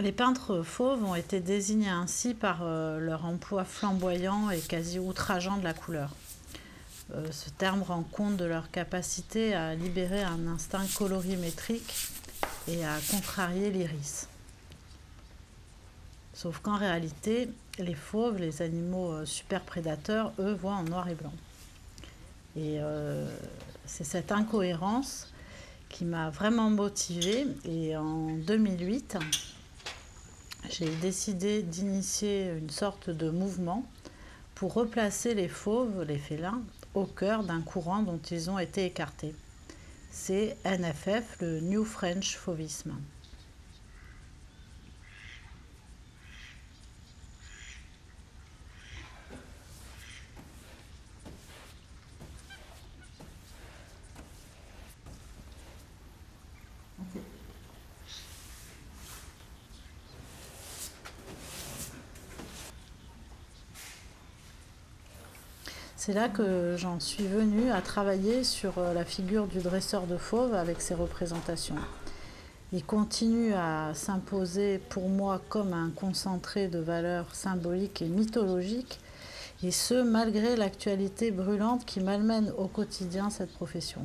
Les peintres fauves ont été désignés ainsi par leur emploi flamboyant et quasi outrageant de la couleur. Ce terme rend compte de leur capacité à libérer un instinct colorimétrique et à contrarier l'iris. Sauf qu'en réalité, les fauves, les animaux super prédateurs, eux, voient en noir et blanc. Et c'est cette incohérence qui m'a vraiment motivée. Et en 2008, j'ai décidé d'initier une sorte de mouvement pour replacer les fauves, les félins, au cœur d'un courant dont ils ont été écartés. C'est NFF, le New French Fauvisme. C'est là que j'en suis venue à travailler sur la figure du dresseur de fauves avec ses représentations. Il continue à s'imposer pour moi comme un concentré de valeurs symboliques et mythologiques, et ce, malgré l'actualité brûlante qui malmène au quotidien cette profession.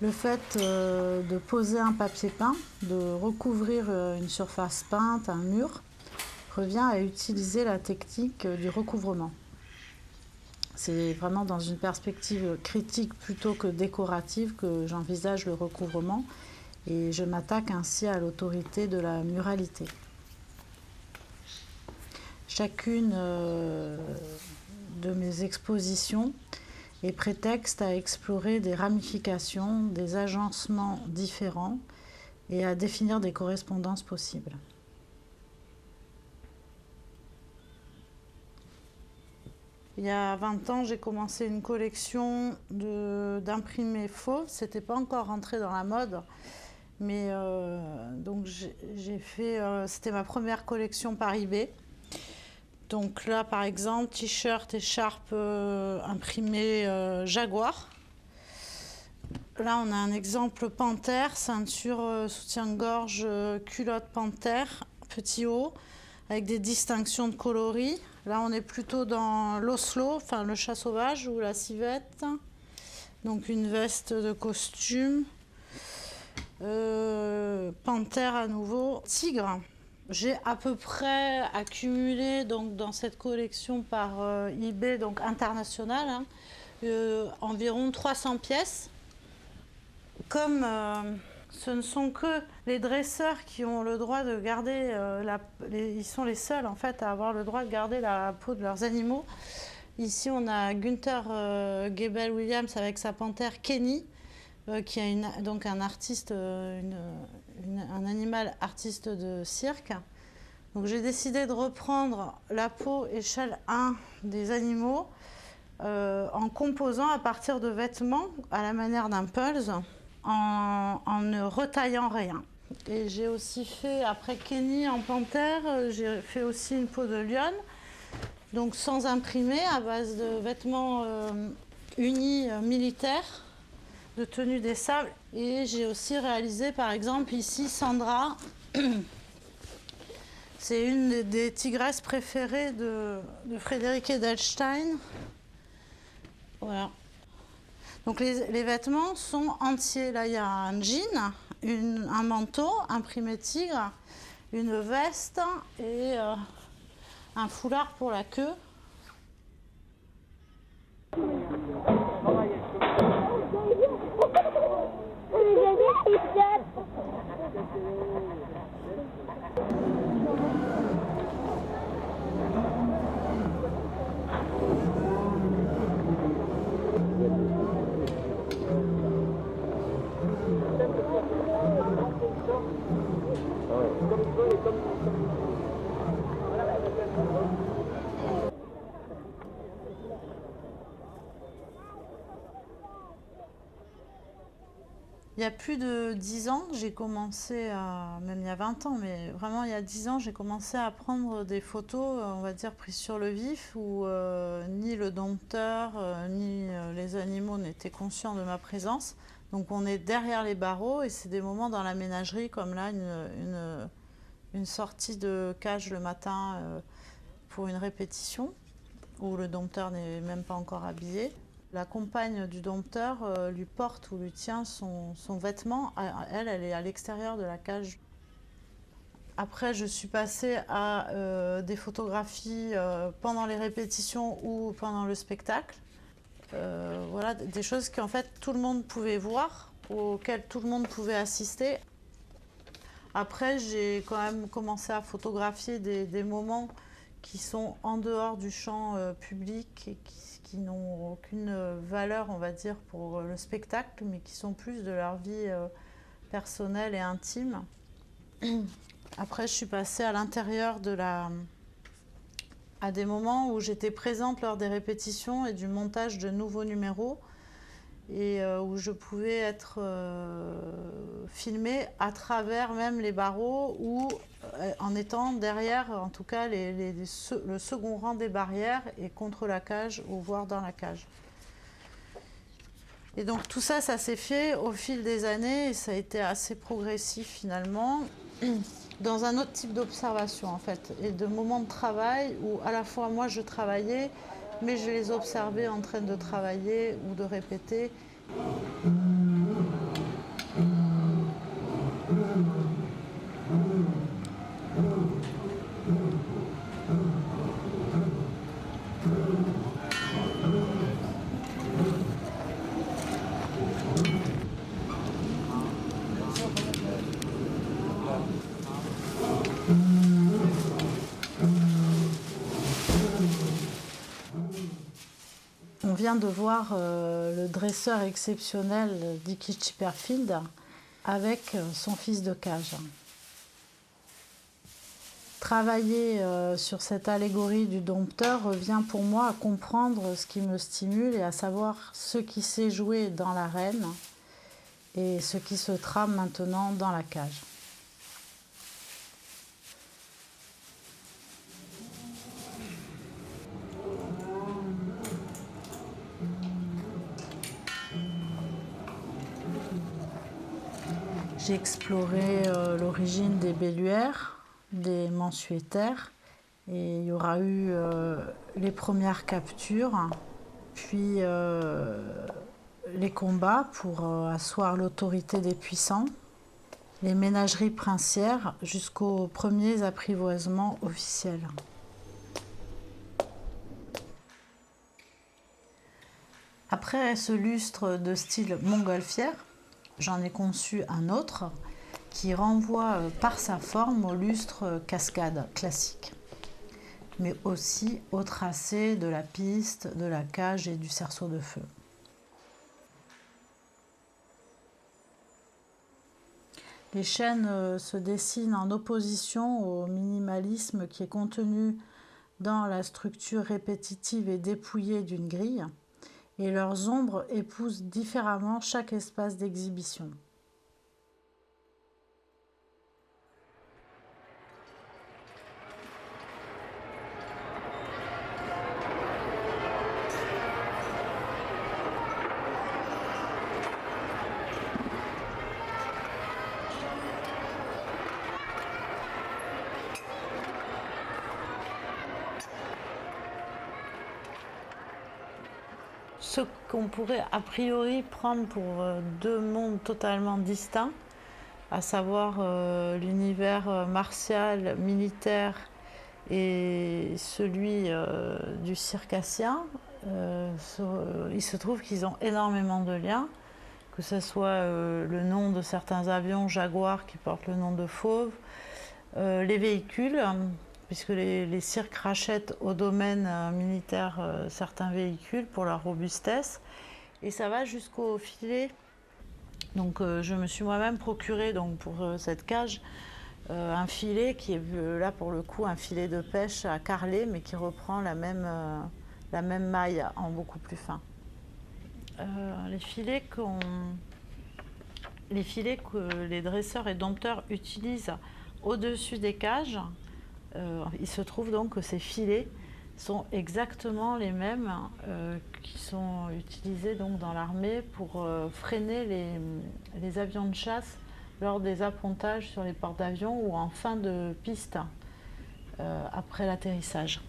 Le fait de poser un papier peint, de recouvrir une surface peinte, un mur, revient à utiliser la technique du recouvrement. C'est vraiment dans une perspective critique plutôt que décorative que j'envisage le recouvrement et je m'attaque ainsi à l'autorité de la muralité. Chacune de mes expositions est prétexte à explorer des ramifications, des agencements différents et à définir des correspondances possibles. Il y a 20 ans, j'ai commencé une collection d'imprimés fauves. C'était pas encore rentré dans la mode, mais donc j'ai fait. C'était ma première collection par eBay. Donc là, par exemple, t-shirt, écharpe imprimé Jaguar. Là, on a un exemple panthère, ceinture, soutien-gorge, culotte panthère, petit haut, avec des distinctions de coloris. Là, on est plutôt dans l'Oslo, enfin le chat sauvage ou la civette. Donc une veste de costume. Panthère à nouveau. Tigre. J'ai à peu près accumulé donc, dans cette collection par eBay, donc internationale, environ 300 pièces. Comme ce ne sont que les dresseurs qui ont le droit de garder, ils sont les seuls en fait à avoir le droit de garder la peau de leurs animaux. Ici on a Gunther Gebel-Williams avec sa panthère Kenny, qui est donc un artiste, un animal artiste de cirque. Donc j'ai décidé de reprendre la peau échelle 1 des animaux en composant à partir de vêtements à la manière d'un pulse, en ne retaillant rien. Et j'ai aussi fait, après Kenny en panthère, j'ai fait aussi une peau de lionne, donc sans imprimer, à base de vêtements unis militaires, de tenue des sables. Et j'ai aussi réalisé par exemple ici Sandra. C'est une des tigresses préférées de Frédéric Edelstein. Voilà. Donc les vêtements sont entiers. Là il y a un jean, un manteau imprimé tigre, une veste et un foulard pour la queue. Il y a plus de 10 ans, j'ai commencé à, même il y a 20 ans, mais vraiment il y a 10 ans, j'ai commencé à prendre des photos, on va dire, prises sur le vif, où ni le dompteur, ni les animaux n'étaient conscients de ma présence. Donc on est derrière les barreaux et c'est des moments dans la ménagerie, comme là, une sortie de cage le matin pour une répétition, où le dompteur n'est même pas encore habillé. La compagne du dompteur lui porte ou lui tient son vêtement. Elle est à l'extérieur de la cage. Après, je suis passée à des photographies pendant les répétitions ou pendant le spectacle. Voilà, des choses qu'en fait tout le monde pouvait voir, auxquelles tout le monde pouvait assister. Après, j'ai quand même commencé à photographier des moments qui sont en dehors du champ public et qui n'ont aucune valeur, on va dire, pour le spectacle, mais qui sont plus de leur vie personnelle et intime. Après, je suis passée à l'intérieur à des moments où j'étais présente lors des répétitions et du montage de nouveaux numéros, et où je pouvais être filmée à travers même les barreaux ou en étant derrière, en tout cas, le second rang des barrières et contre la cage ou voire dans la cage. Et donc tout ça, ça s'est fait au fil des années et ça a été assez progressif finalement, dans un autre type d'observation en fait, et de moments de travail où à la fois moi je travaillais, mais je les observais en train de travailler ou de répéter. On vient de voir le dresseur exceptionnel Dickie Chipperfield avec son fils de cage. Travailler sur cette allégorie du dompteur revient pour moi à comprendre ce qui me stimule et à savoir ce qui s'est joué dans l'arène et ce qui se trame maintenant dans la cage. J'ai exploré l'origine des belluaires, des mansuétaires, et il y aura eu les premières captures, puis les combats pour asseoir l'autorité des puissants, les ménageries princières jusqu'aux premiers apprivoisements officiels. Après ce lustre de style montgolfière, j'en ai conçu un autre qui renvoie par sa forme au lustre cascade classique, mais aussi au tracé de la piste, de la cage et du cerceau de feu. Les chaînes se dessinent en opposition au minimalisme qui est contenu dans la structure répétitive et dépouillée d'une grille, et leurs ombres épousent différemment chaque espace d'exhibition. Ce qu'on pourrait a priori prendre pour deux mondes totalement distincts, à savoir l'univers martial, militaire et celui du circassien, il se trouve qu'ils ont énormément de liens, que ce soit le nom de certains avions Jaguar qui portent le nom de Fauve, les véhicules, puisque les cirques rachètent au domaine militaire certains véhicules pour leur robustesse, et ça va jusqu'au filet. Donc je me suis moi-même procuré donc, pour cette cage un filet qui est là pour le coup un filet de pêche à carreler, mais qui reprend la même maille en beaucoup plus fin. Les filets que les dresseurs et dompteurs utilisent au-dessus des cages, il se trouve donc que ces filets sont exactement les mêmes qui sont utilisés donc dans l'armée pour freiner les avions de chasse lors des appontages sur les portes d'avion ou en fin de piste après l'atterrissage.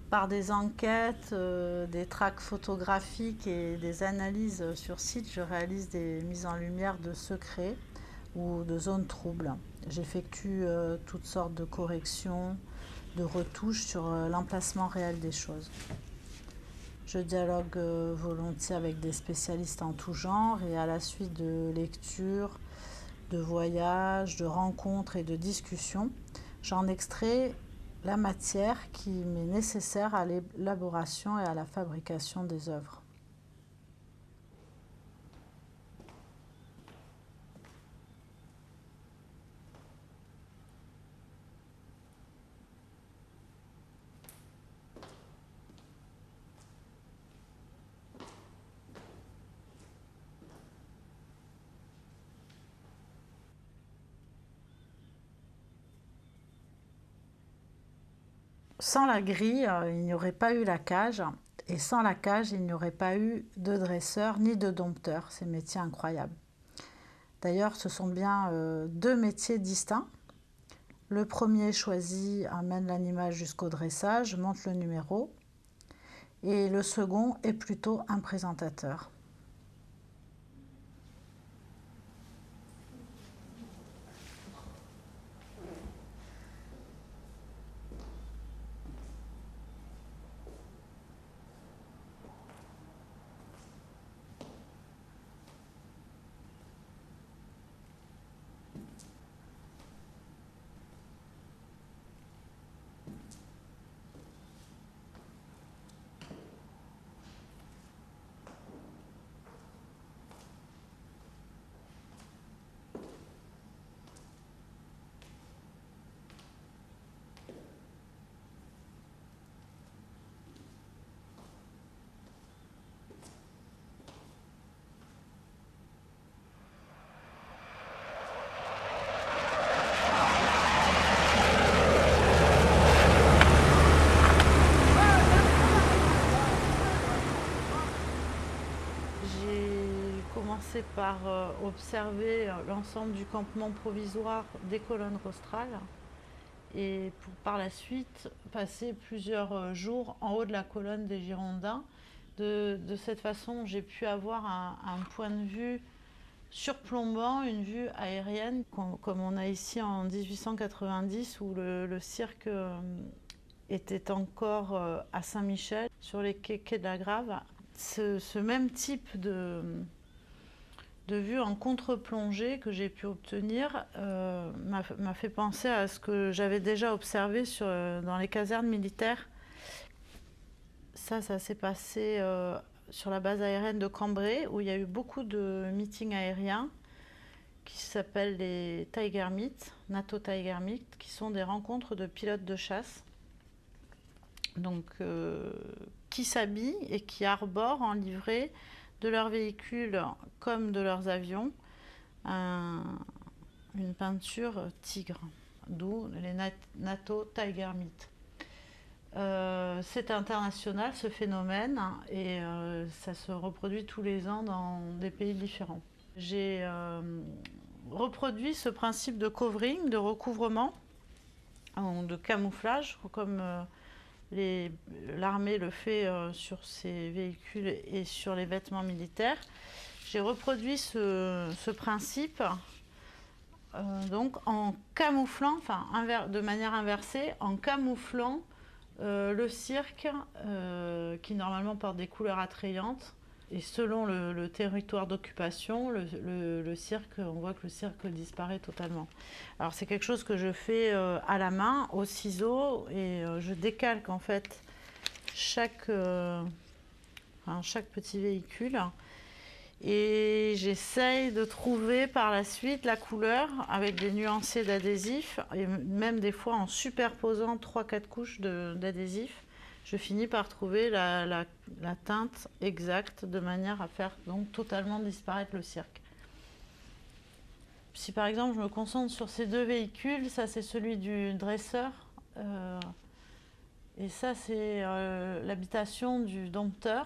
Par des enquêtes, des tracks photographiques et des analyses sur site, je réalise des mises en lumière de secrets ou de zones troubles. J'effectue toutes sortes de corrections, de retouches sur l'emplacement réel des choses. Je dialogue volontiers avec des spécialistes en tout genre et à la suite de lectures, de voyages, de rencontres et de discussions, j'en extrais la matière qui m'est nécessaire à l'élaboration et à la fabrication des œuvres. Sans la grille, il n'y aurait pas eu la cage, et sans la cage, il n'y aurait pas eu de dresseur ni de dompteur, ces métiers incroyables. D'ailleurs, ce sont bien deux métiers distincts. Le premier choisi amène l'animal jusqu'au dressage, monte le numéro, et le second est plutôt un présentateur. Par observer l'ensemble du campement provisoire des colonnes rostrales et pour par la suite passer plusieurs jours en haut de la colonne des Girondins. De cette façon, j'ai pu avoir un point de vue surplombant, une vue aérienne, comme on a ici en 1890 où le cirque était encore à Saint-Michel, sur les quais de la Grave. Ce même type de vue en contre-plongée que j'ai pu obtenir m'a fait penser à ce que j'avais déjà observé dans les casernes militaires. Ça s'est passé sur la base aérienne de Cambrai, où il y a eu beaucoup de meetings aériens qui s'appellent les Tiger Meet, NATO Tiger Meet, qui sont des rencontres de pilotes de chasse, donc qui s'habillent et qui arborent en livrée de leurs véhicules comme de leurs avions une peinture tigre, d'où les NATO Tiger Meet. C'est international ce phénomène et ça se reproduit tous les ans dans des pays différents. J'ai reproduit ce principe de covering, de recouvrement, de camouflage, comme l'armée le fait sur ses véhicules et sur les vêtements militaires. J'ai reproduit ce principe donc en camouflant, de manière inversée, en camouflant Le cirque, qui normalement porte des couleurs attrayantes, et selon le territoire d'occupation, le cirque, on voit que le cirque disparaît totalement. Alors c'est quelque chose que je fais à la main, au ciseau, et je décalque en fait chaque petit véhicule. Et j'essaye de trouver par la suite la couleur avec des nuanciers d'adhésif, et même des fois en superposant 3-4 couches d'adhésif, je finis par trouver la teinte exacte de manière à faire donc totalement disparaître le cirque. Si par exemple je me concentre sur ces deux véhicules, ça c'est celui du dresseur, et ça c'est l'habitation du dompteur.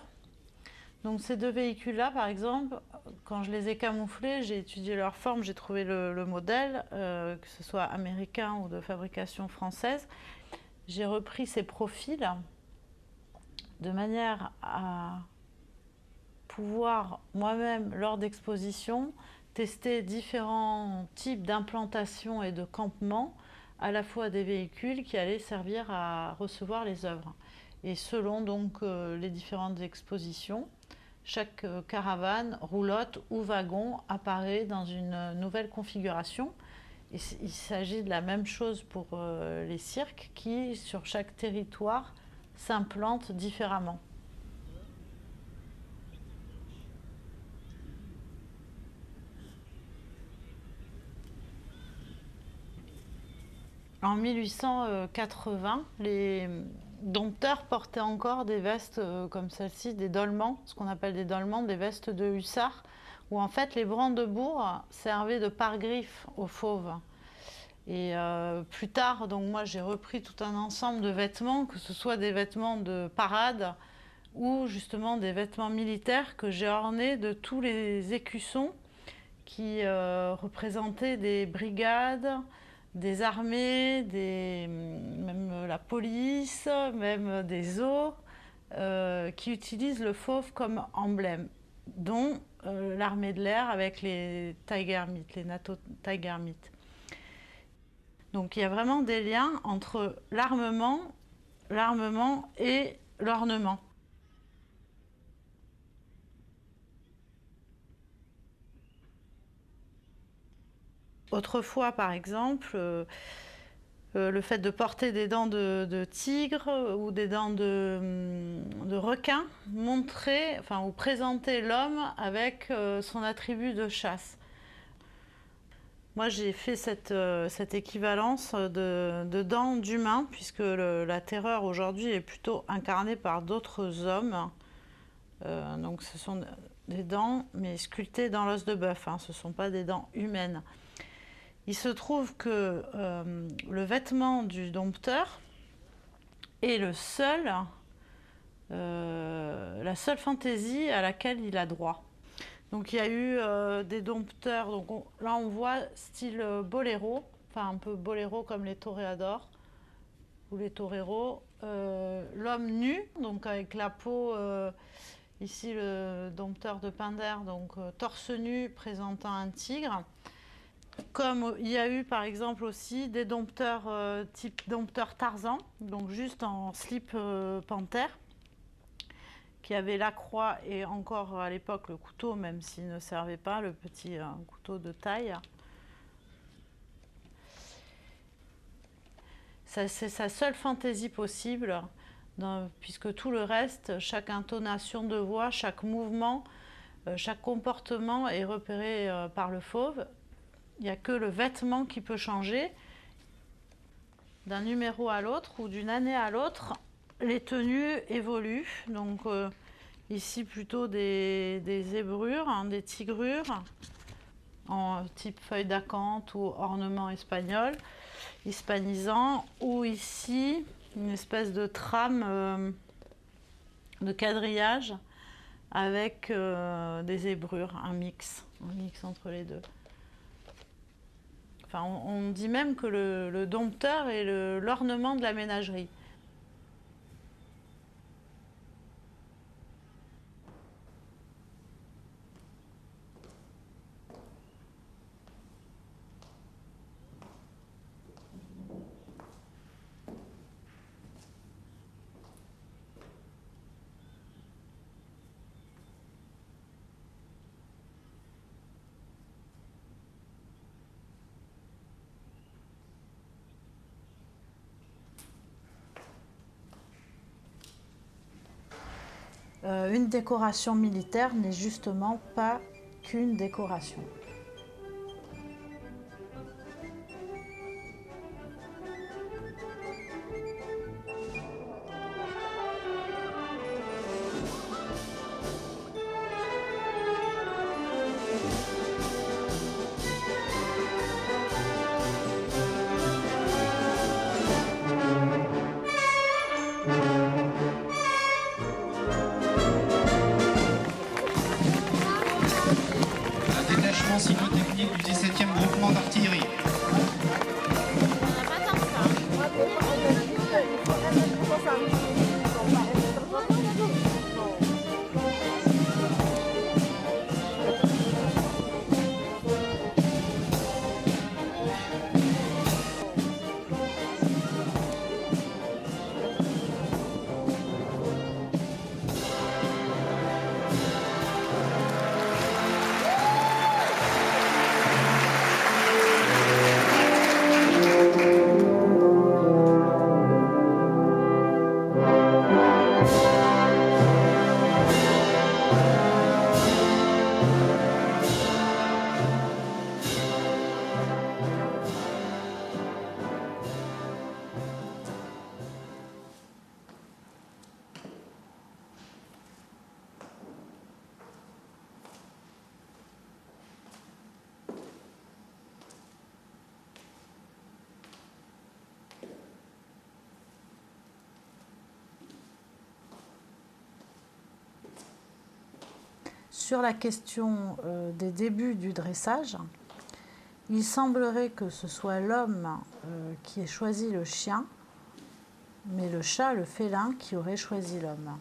Donc ces deux véhicules-là, par exemple, quand je les ai camouflés, j'ai étudié leur forme, j'ai trouvé le modèle, que ce soit américain ou de fabrication française. J'ai repris ces profils de manière à pouvoir moi-même, lors d'expositions, tester différents types d'implantation et de campement, à la fois des véhicules qui allaient servir à recevoir les œuvres. Et selon donc les différentes expositions, chaque caravane, roulotte ou wagon apparaît dans une nouvelle configuration. Il s'agit de la même chose pour les cirques qui, sur chaque territoire, s'implantent différemment. En 1880, les dompteurs portaient encore des vestes comme celle-ci, des dolmans, ce qu'on appelle des dolmans, des vestes de hussards, où en fait les brandebourgs servaient de pare-griffes aux fauves. Et plus tard, donc moi j'ai repris tout un ensemble de vêtements, que ce soit des vêtements de parade ou justement des vêtements militaires que j'ai ornés de tous les écussons qui représentaient des brigades, des armées, même la police, même des eaux, qui utilisent le fauve comme emblème, dont l'armée de l'air avec les Tiger Meat, les NATO Tiger Meat. Donc il y a vraiment des liens entre l'armement et l'ornement. Autrefois, par exemple, le fait de porter des dents de tigre ou des dents de requin montrait, enfin, ou présentait l'homme avec son attribut de chasse. Moi, j'ai fait cette équivalence de dents d'humain, puisque la terreur aujourd'hui est plutôt incarnée par d'autres hommes. Donc, ce sont des dents, mais sculptées dans l'os de bœuf. Hein, ce ne sont pas des dents humaines. Il se trouve que le vêtement du dompteur est la seule fantaisie à laquelle il a droit. Donc il y a eu des dompteurs, donc là on voit style boléro, enfin un peu boléro comme les toréadors ou les toreros. L'homme nu, donc avec la peau, ici le dompteur de Pindare, donc torse nu présentant un tigre. Comme il y a eu par exemple aussi des dompteurs type dompteur Tarzan, donc juste en slip panthère, qui avait la croix et encore à l'époque le couteau, même s'il ne servait pas, le petit couteau de taille. C'est sa seule fantaisie possible, puisque tout le reste, chaque intonation de voix, chaque mouvement, chaque comportement est repéré par le fauve. Il n'y a que le vêtement qui peut changer. D'un numéro à l'autre ou d'une année à l'autre, les tenues évoluent. Donc ici plutôt des zébrures, hein, des tigrures en type feuille d'acanthe ou ornement espagnol, hispanisant, ou ici une espèce de trame de quadrillage avec des zébrures, un mix entre les deux. Enfin, on dit même que le dompteur est l'ornement de la ménagerie. une décoration militaire n'est justement pas qu'une décoration. Un détachement cynotechnique du 17e groupement d'artillerie. Sur la question des débuts du dressage, il semblerait que ce soit l'homme qui ait choisi le chien, mais le chat, le félin, qui aurait choisi l'homme.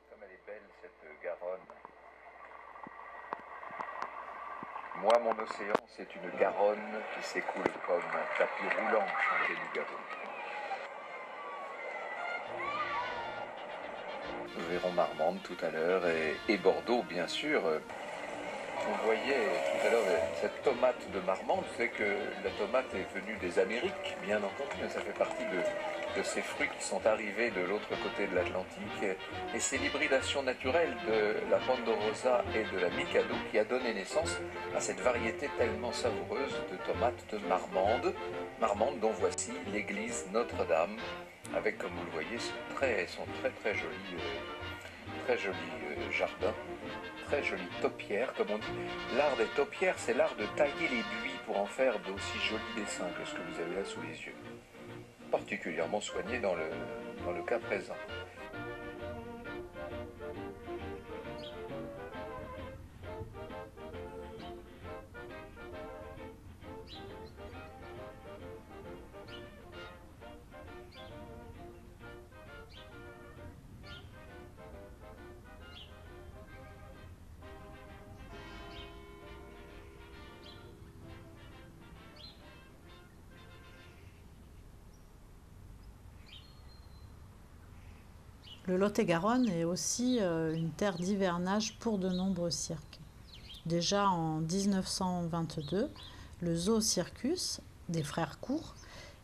Comme elle est belle, cette Garonne. Moi, mon océan, c'est une Garonne qui s'écoule comme un tapis roulant, chantait Nougaro. Nous verrons Marmande tout à l'heure et Bordeaux, bien sûr. On voyait tout à l'heure cette tomate de Marmande, c'est que la tomate est venue des Amériques, bien entendu, ça fait partie de ces fruits qui sont arrivés de l'autre côté de l'Atlantique, et c'est l'hybridation naturelle de la Ponderosa et de la Mikado qui a donné naissance à cette variété tellement savoureuse de tomates de Marmande, Marmande dont voici l'église Notre-Dame, avec, comme vous le voyez, son très joli jardin. Très jolie taupière, comme on dit. L'art des taupières, c'est l'art de tailler les buis pour en faire d'aussi jolis dessins que ce que vous avez là sous les yeux. Particulièrement soigné dans le cas présent. Le Lot-et-Garonne est aussi une terre d'hivernage pour de nombreux cirques. Déjà en 1922, le Zoo Circus des Frères Court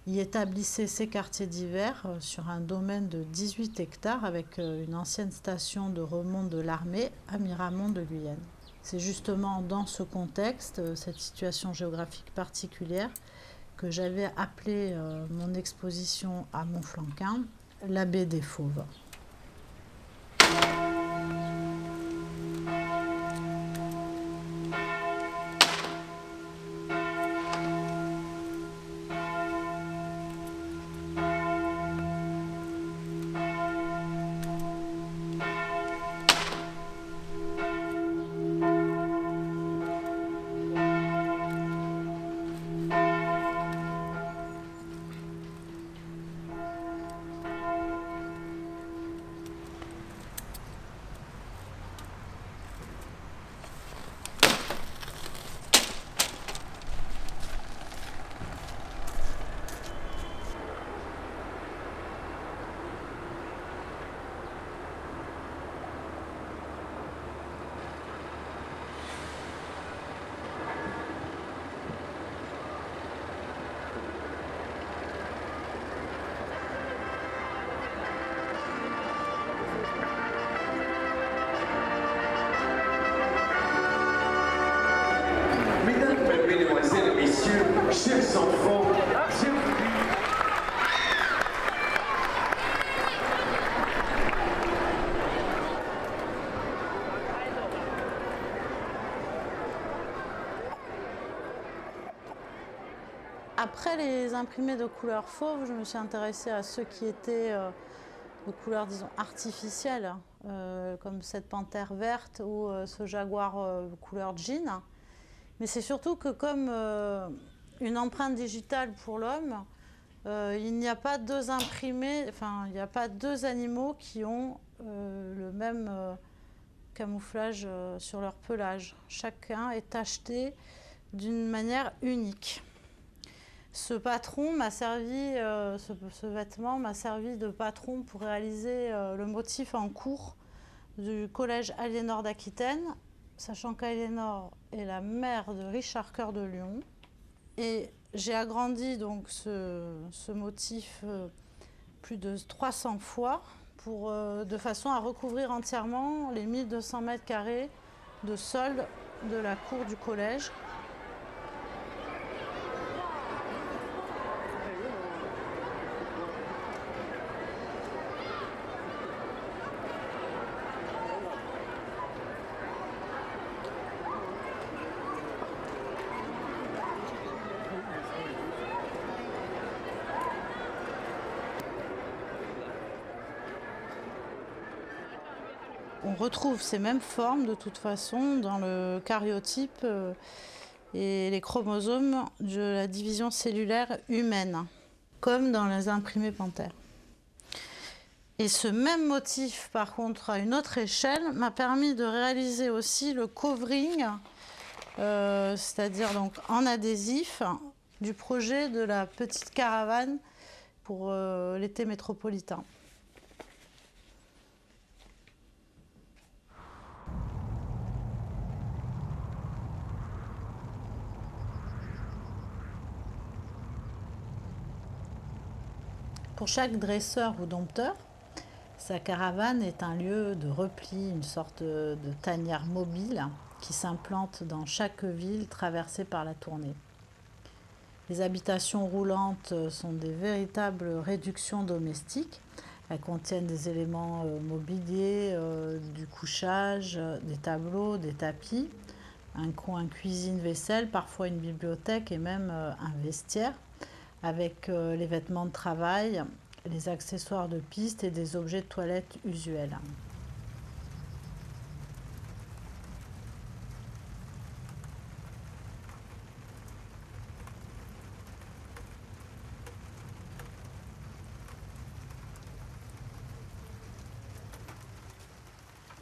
y établissait ses quartiers d'hiver sur un domaine de 18 hectares avec une ancienne station de remonte de l'armée à Miramont de Guyenne. C'est justement dans ce contexte, cette situation géographique particulière, que j'avais appelé mon exposition à Montflanquin la baie des Fauves. messieurs, chers enfants, Après les imprimés de couleur fauve, je me suis intéressée à ceux qui étaient de couleur, disons, artificielle, comme cette panthère verte ou ce jaguar couleur jean. Mais c'est surtout que comme une empreinte digitale pour l'homme, il n'y a pas deux imprimés, enfin, il n'y a pas deux animaux qui ont le même camouflage sur leur pelage. Chacun est tacheté d'une manière unique. Ce patron m'a servi, ce vêtement m'a servi de patron pour réaliser le motif en cours du collège Aliénor d'Aquitaine, sachant qu'Aliénor est la mère de Richard Coeur de Lion. Et j'ai agrandi donc ce motif plus de 300 fois de façon à recouvrir entièrement les 1200 mètres carrés de sol de la cour du collège. On retrouve ces mêmes formes de toute façon dans le caryotype et les chromosomes de la division cellulaire humaine, comme dans les imprimés panthères. Et ce même motif, par contre, à une autre échelle, m'a permis de réaliser aussi le covering, c'est-à-dire donc en adhésif, du projet de la petite caravane pour l'été métropolitain. Pour chaque dresseur ou dompteur, sa caravane est un lieu de repli, une sorte de tanière mobile qui s'implante dans chaque ville traversée par la tournée. Les habitations roulantes sont des véritables réductions domestiques. Elles contiennent des éléments mobiliers, du couchage, des tableaux, des tapis, un coin cuisine-vaisselle, parfois une bibliothèque et même un vestiaire, avec les vêtements de travail, les accessoires de piste et des objets de toilette usuels.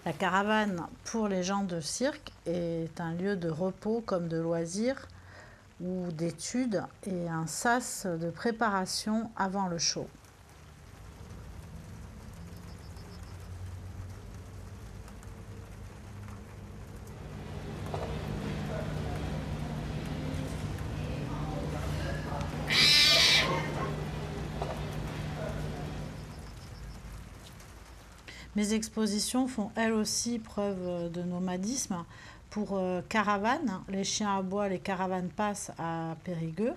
La caravane pour les gens de cirque est un lieu de repos comme de loisirs ou d'études et un sas de préparation avant le show. Mes expositions font elles aussi preuve de nomadisme. Pour Caravane, les chiens à bois, les caravanes passent à Périgueux.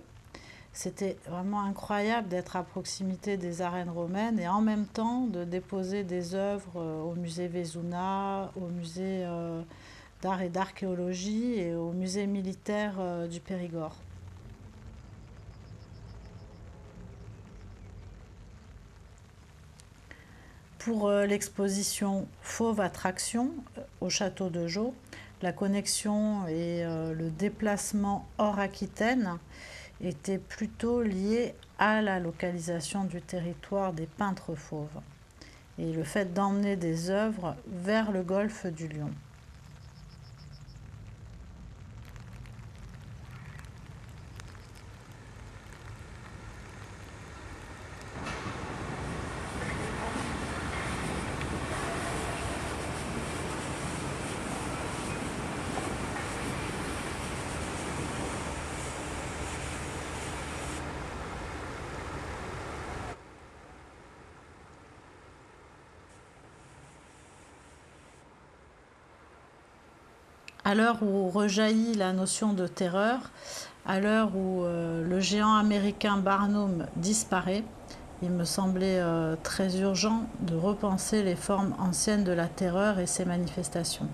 C'était vraiment incroyable d'être à proximité des arènes romaines et en même temps de déposer des œuvres au musée Vézuna, au musée d'art et d'archéologie et au musée militaire du Périgord. Pour l'exposition Fauve Attraction au château de Jeaux, la connexion et le déplacement hors Aquitaine étaient plutôt liés à la localisation du territoire des peintres fauves et le fait d'emmener des œuvres vers le golfe du Lion. À l'heure où rejaillit la notion de terreur, À l'heure où le géant américain Barnum disparaît, il me semblait très urgent de repenser les formes anciennes de la terreur et ses manifestations.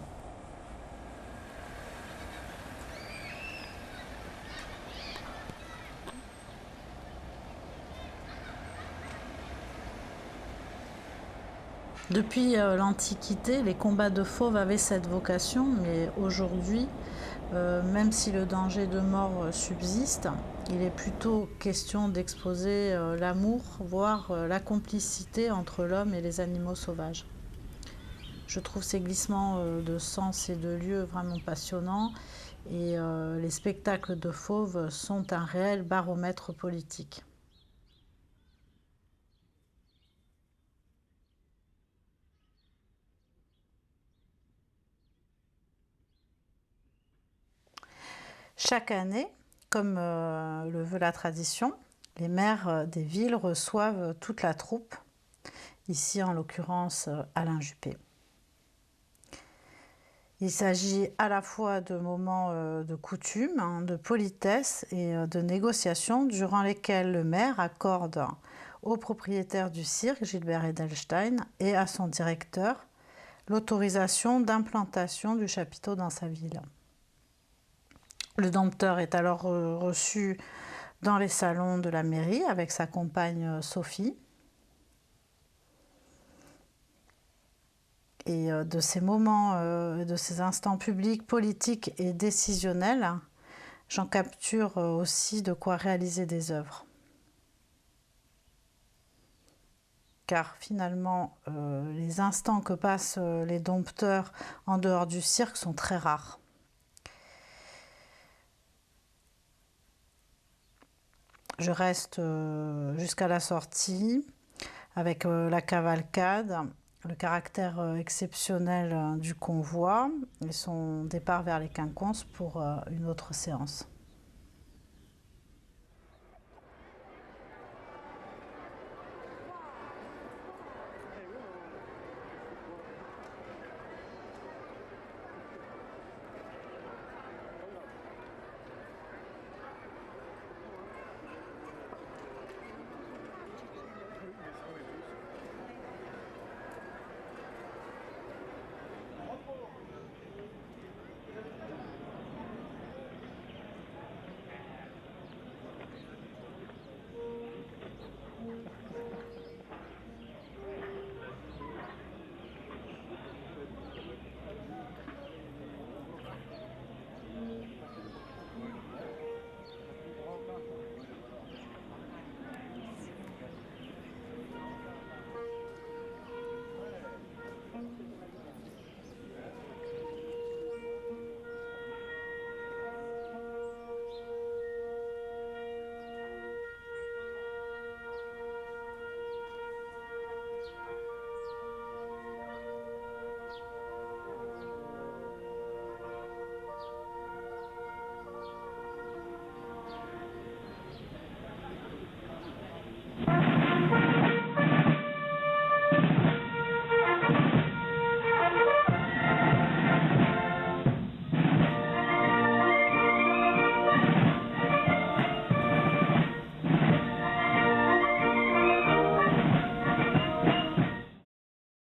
Depuis l'Antiquité, les combats de fauves avaient cette vocation, mais aujourd'hui, même si le danger de mort subsiste, il est plutôt question d'exposer l'amour, voire la complicité entre l'homme et les animaux sauvages. Je trouve ces glissements de sens et de lieu vraiment passionnants, et les spectacles de fauves sont un réel baromètre politique. Chaque année, comme le veut la tradition, les maires des villes reçoivent toute la troupe, ici en l'occurrence Alain Juppé. Il s'agit à la fois de moments de coutume, de politesse et de négociation durant lesquels le maire accorde au propriétaire du cirque, Gilbert Edelstein, et à son directeur l'autorisation d'implantation du chapiteau dans sa ville. Le dompteur est alors reçu dans les salons de la mairie avec sa compagne Sophie. Et de ces moments, de ces instants publics, politiques et décisionnels, j'en capture aussi de quoi réaliser des œuvres. Car finalement, les instants que passent les dompteurs en dehors du cirque sont très rares. Je reste jusqu'à la sortie avec la cavalcade, le caractère exceptionnel du convoi et son départ vers les quinconces pour une autre séance.